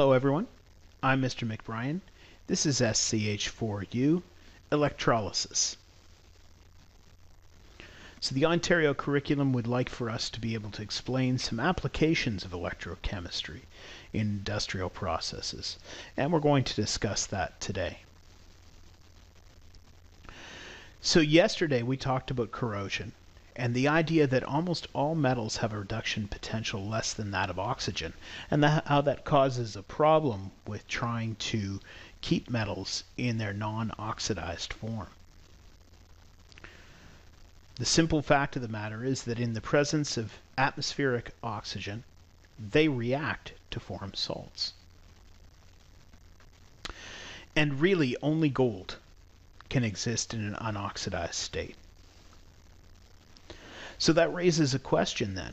Hello everyone, I'm Mr. McBrien. This is SCH4U, Electrolysis. So the Ontario curriculum would like for us to be able to explain some applications of electrochemistry in industrial processes, and we're going to discuss that today. So yesterday we talked about corrosion and the idea that almost all metals have a reduction potential less than that of oxygen, and how that causes a problem with trying to keep metals in their non-oxidized form. The simple fact of the matter is that in the presence of atmospheric oxygen, they react to form salts. And really only gold can exist in an unoxidized state. So that raises a question then.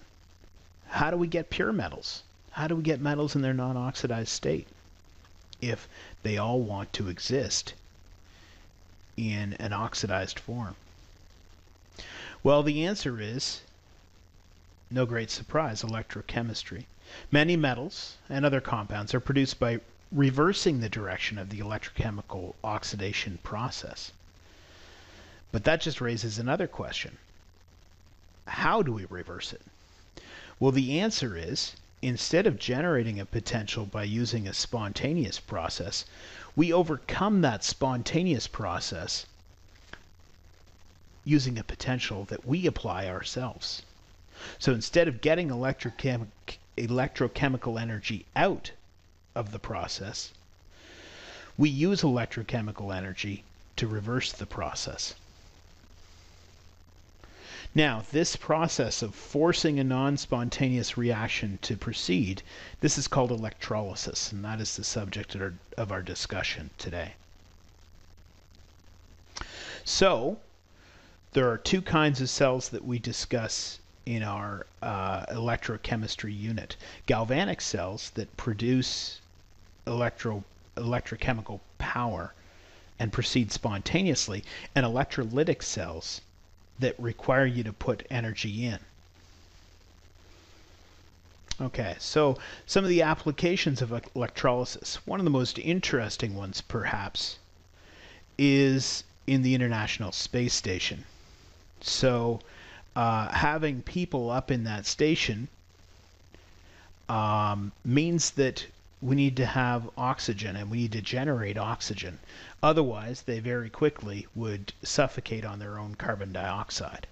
How do we get pure metals? How do we get metals in their non-oxidized state if they all want to exist in an oxidized form? Well, the answer is, no great surprise, electrochemistry. Many metals and other compounds are produced by reversing the direction of the electrochemical oxidation process. But that just raises another question. How do we reverse it? Well, the answer is, instead of generating a potential by using a spontaneous process, we overcome that spontaneous process using a potential that we apply ourselves. So instead of getting electrochemical energy out of the process, we use electrochemical energy to reverse the process. Now, this process of forcing a non-spontaneous reaction to proceed, this is called electrolysis, and that is the subject of our discussion today. So, there are two kinds of cells that we discuss in our electrochemistry unit. Galvanic cells that produce electrochemical power and proceed spontaneously, and electrolytic cells that require you to put energy in. Okay, so some of the applications of electrolysis. One of the most interesting ones, perhaps, is in the International Space Station. So having people up in that station means that we need to have oxygen, and we need to generate oxygen. Otherwise, they very quickly would suffocate on their own carbon dioxide.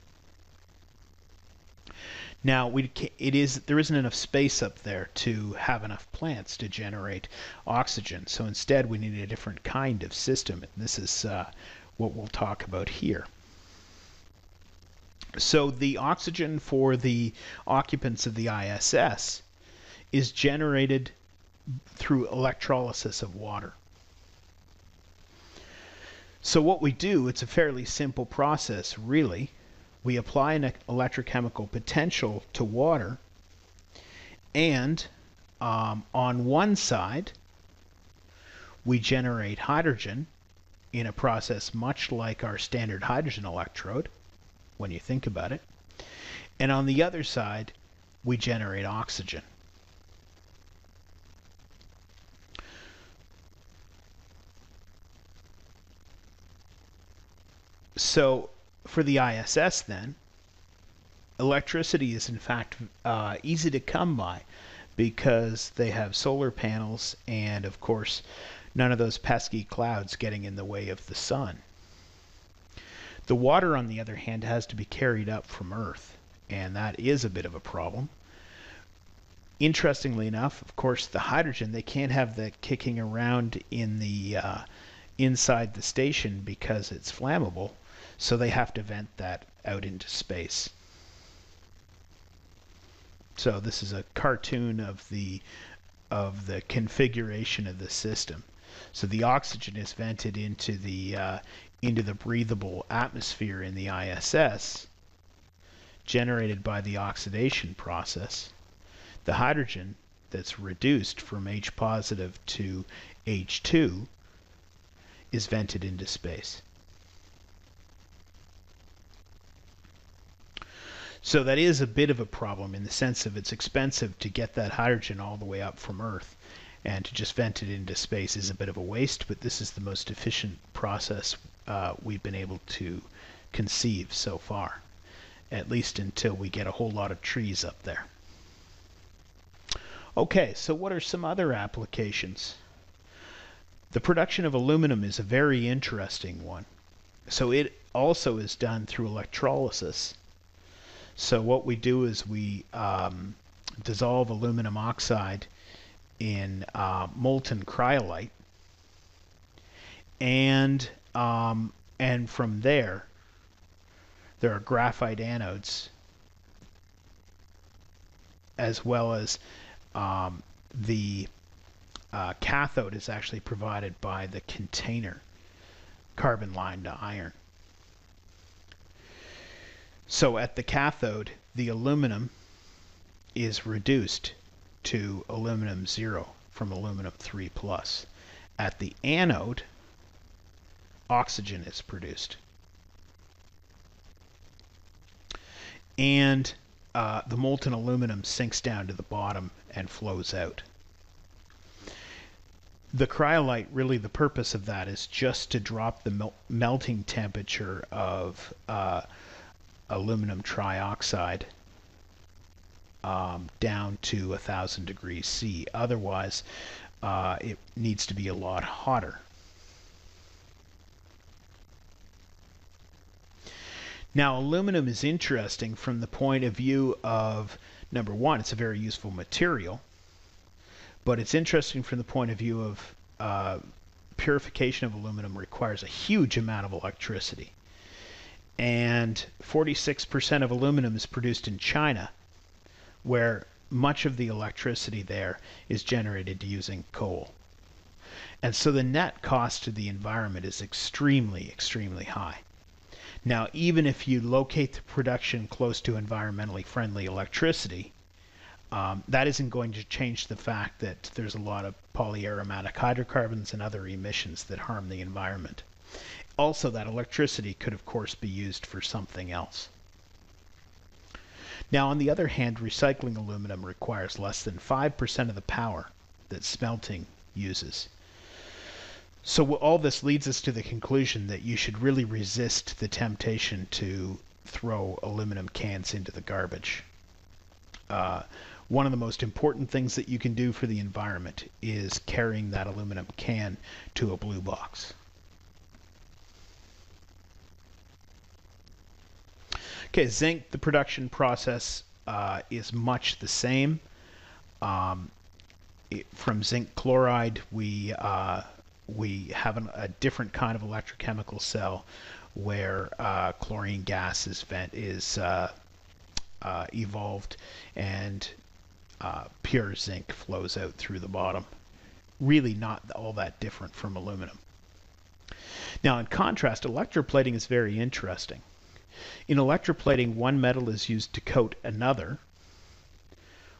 Now, there isn't enough space up there to have enough plants to generate oxygen. So instead, we need a different kind of system. And this is what we'll talk about here. So the oxygen for the occupants of the ISS is generated through electrolysis of water. So what we do, it's a fairly simple process, really. We apply an electrochemical potential to water, and on one side, we generate hydrogen in a process much like our standard hydrogen electrode, when you think about it. And on the other side, we generate oxygen. So for the ISS then, electricity is in fact easy to come by because they have solar panels and, of course, none of those pesky clouds getting in the way of the sun. The water, on the other hand, has to be carried up from Earth, and that is a bit of a problem. Interestingly enough, of course, the hydrogen, they can't have that kicking around in the inside the station because it's flammable, so they have to vent that out into space. So this is a cartoon of the configuration of the system. So the oxygen is vented into the breathable atmosphere in the ISS, generated by the oxidation process. The hydrogen that's reduced from H positive to H2 is vented into space. So that is a bit of a problem in the sense of it's expensive to get that hydrogen all the way up from Earth. and to just vent it into space is a bit of a waste, but this is the most efficient process we've been able to conceive so far, at least until we get a whole lot of trees up there. Okay, so what are some other applications? The production of aluminum is a very interesting one. So it also is done through electrolysis. So what we do is we dissolve aluminum oxide in molten cryolite, and from there are graphite anodes, as well as the cathode is actually provided by the container carbon lined iron. So at the cathode, the aluminum is reduced to aluminum 0 from aluminum 3 plus. At the anode, oxygen is produced. And the molten aluminum sinks down to the bottom and flows out. The cryolite, really the purpose of that is just to drop the melting temperature of aluminum trioxide down to 1,000 degrees C. Otherwise, it needs to be a lot hotter. Now, aluminum is interesting from the point of view of, number one, it's a very useful material, but it's interesting from the point of view of purification of aluminum requires a huge amount of electricity. And 46% of aluminum is produced in China, where much of the electricity there is generated using coal. And so the net cost to the environment is extremely, extremely high. Now, even if you locate the production close to environmentally friendly electricity, that isn't going to change the fact that there's a lot of polyaromatic hydrocarbons and other emissions that harm the environment. Also, that electricity could, of course, be used for something else. Now, on the other hand, recycling aluminum requires less than 5% of the power that smelting uses. So all this leads us to the conclusion that you should really resist the temptation to throw aluminum cans into the garbage. One of the most important things that you can do for the environment is carrying that aluminum can to a blue box. Okay, zinc, the production process is much the same. From zinc chloride, we have a different kind of electrochemical cell where chlorine gas is evolved, and pure zinc flows out through the bottom. Really not all that different from aluminum. Now, in contrast, electroplating is very interesting. In electroplating, one metal is used to coat another,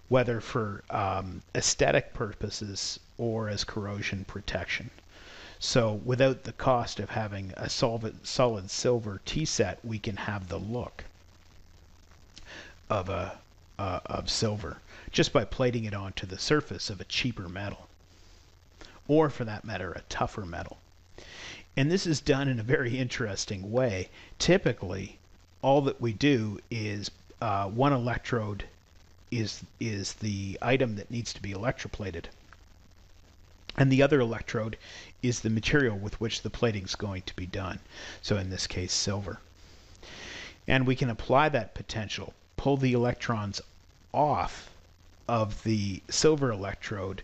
whether for aesthetic purposes or as corrosion protection. So without the cost of having a solid silver tea set, we can have the look of silver just by plating it onto the surface of a cheaper metal, or for that matter, a tougher metal. And this is done in a very interesting way. Typically, all that we do is one electrode is the item that needs to be electroplated, and the other electrode is the material with which the plating is going to be done. So in this case, silver. And we can apply that potential, pull the electrons off of the silver electrode,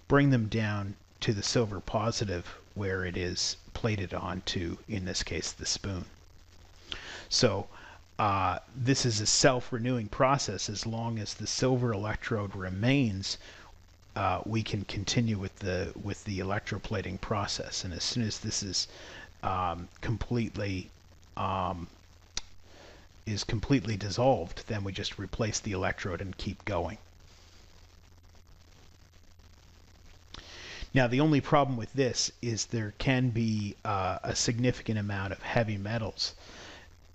bring them down to the silver positive where it is plated onto, in this case, the spoon. So this is a self-renewing process. As long as the silver electrode remains, we can continue with the electroplating process. And as soon as this is completely dissolved, then we just replace the electrode and keep going. Now, the only problem with this is there can be a significant amount of heavy metals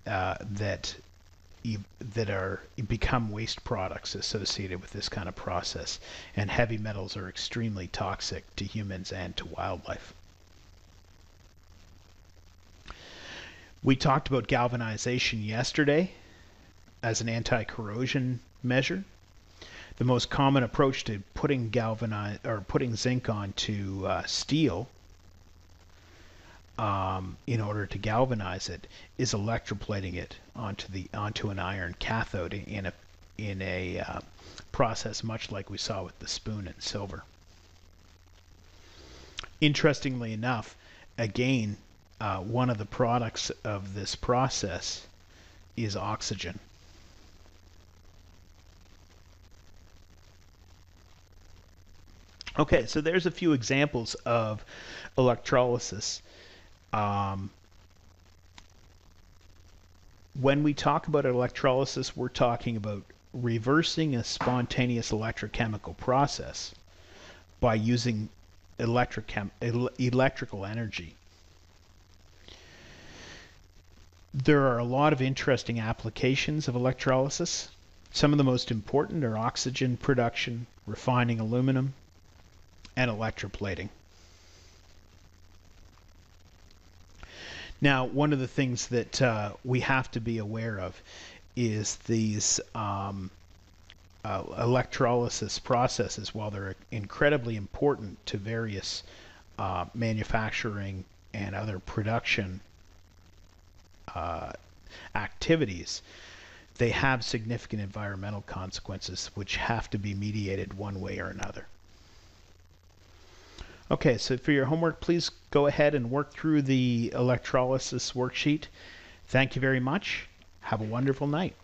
that become waste products associated with this kind of process. And heavy metals are extremely toxic to humans and to wildlife. We talked about galvanization yesterday as an anti-corrosion measure. The most common approach to putting zinc onto steel in order to galvanize it is electroplating it onto an iron cathode in a process much like we saw with the spoon and silver. Interestingly enough, again, one of the products of this process is oxygen. Okay, so there's a few examples of electrolysis. When we talk about electrolysis, we're talking about reversing a spontaneous electrochemical process by using electrical energy. There are a lot of interesting applications of electrolysis. Some of the most important are oxygen production, refining aluminum, and electroplating. Now, one of the things that we have to be aware of is these electrolysis processes. While they're incredibly important to various manufacturing and other production activities, they have significant environmental consequences which have to be mediated one way or another. Okay, so for your homework, please go ahead and work through the electrolysis worksheet. Thank you very much. Have a wonderful night.